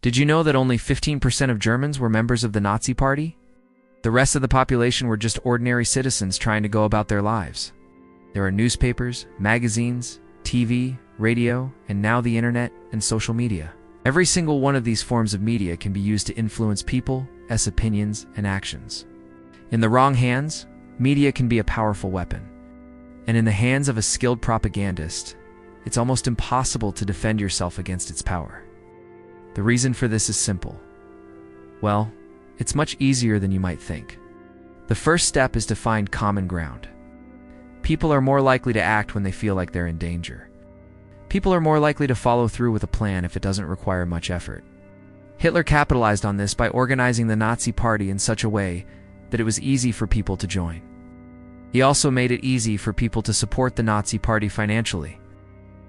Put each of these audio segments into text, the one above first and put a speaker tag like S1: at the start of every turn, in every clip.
S1: Did you know that only 15% of Germans were members of the Nazi Party? The rest of the population were just ordinary citizens trying to go about their lives. There are newspapers, magazines, TV, radio, and now the internet and social media. Every single one of these forms of media can be used to influence people's opinions and actions. In the wrong hands, media can be a powerful weapon. And in the hands of a skilled propagandist, it's almost impossible to defend yourself against its power. The reason for this is simple. Well, it's much easier than you might think. The first step is to find common ground. People are more likely to act when they feel like they're in danger. People are more likely to follow through with a plan if it doesn't require much effort. Hitler capitalized on this by organizing the Nazi Party in such a way that it was easy for people to join. He also made it easy for people to support the Nazi Party financially.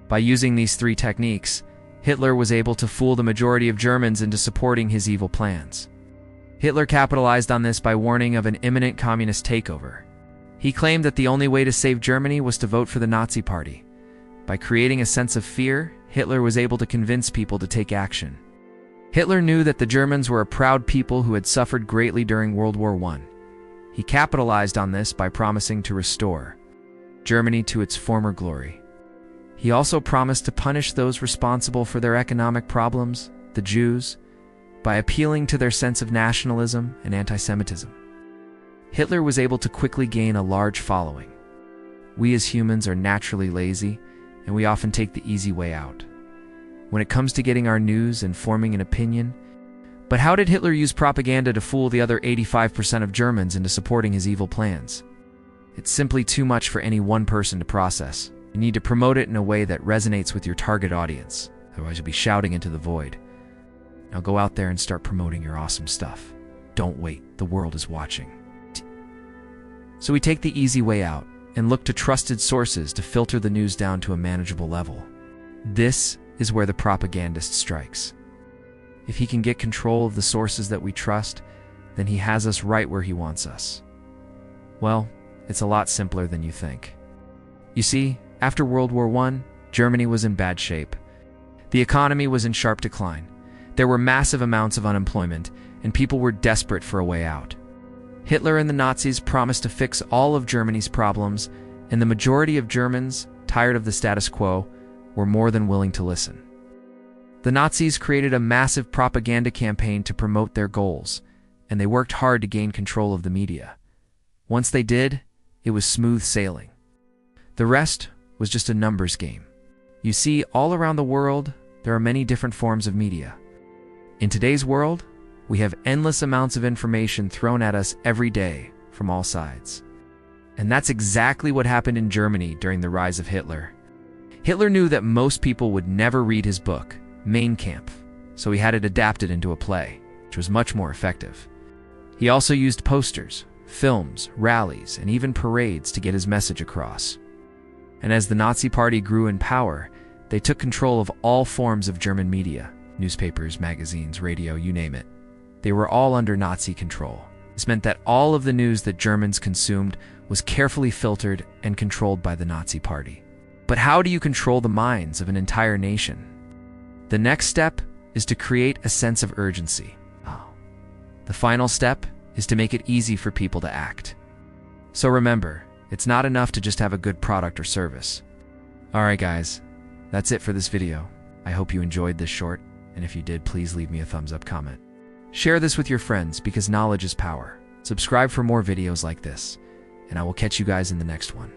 S1: By using these three techniques, Hitler was able to fool the majority of Germans into supporting his evil plans. Hitler capitalized on this by warning of an imminent communist takeover. He claimed that the only way to save Germany was to vote for the Nazi Party. By creating a sense of fear, Hitler was able to convince people to take action. Hitler knew that the Germans were a proud people who had suffered greatly during World War I. He capitalized on this by promising to restore Germany to its former glory. He also promised to punish those responsible for their economic problems, the Jews, by appealing to their sense of nationalism and anti-Semitism. Hitler was able to quickly gain a large following. We as humans are naturally lazy, and we often take the easy way out when it comes to getting our news and forming an opinion. But how did Hitler use propaganda to fool the other 85% of Germans into supporting his evil plans? It's simply too much for any one person to process. You need to promote it in a way that resonates with your target audience, otherwise you'll be shouting into the void. Now go out there and start promoting your awesome stuff. Don't wait, the world is watching. So we take the easy way out and look to trusted sources to filter the news down to a manageable level. This is where the propagandist strikes. If he can get control of the sources that we trust, then he has us right where he wants us. Well, it's a lot simpler than you think. You see, after World War I, Germany was in bad shape. The economy was in sharp decline. There were massive amounts of unemployment, and people were desperate for a way out. Hitler and the Nazis promised to fix all of Germany's problems, and the majority of Germans, tired of the status quo, were more than willing to listen. The Nazis created a massive propaganda campaign to promote their goals, and they worked hard to gain control of the media. Once they did, it was smooth sailing. The rest was just a numbers game. You see, all around the world, there are many different forms of media. In today's world, we have endless amounts of information thrown at us every day from all sides. And that's exactly what happened in Germany during the rise of Hitler. Hitler knew that most people would never read his book, Mein Kampf, so he had it adapted into a play, which was much more effective. He also used posters, films, rallies, and even parades to get his message across. And as the Nazi Party grew in power, they took control of all forms of German media, newspapers, magazines, radio, you name it. They were all under Nazi control. This meant that all of the news that Germans consumed was carefully filtered and controlled by the Nazi Party. But how do you control the minds of an entire nation? The next step is to create a sense of urgency. The final step is to make it easy for people to act. So remember, it's not enough to just have a good product or service. Alright guys, that's it for this video. I hope you enjoyed this short, and if you did, please leave me a thumbs up comment. Share this with your friends because knowledge is power. Subscribe for more videos like this, and I will catch you guys in the next one.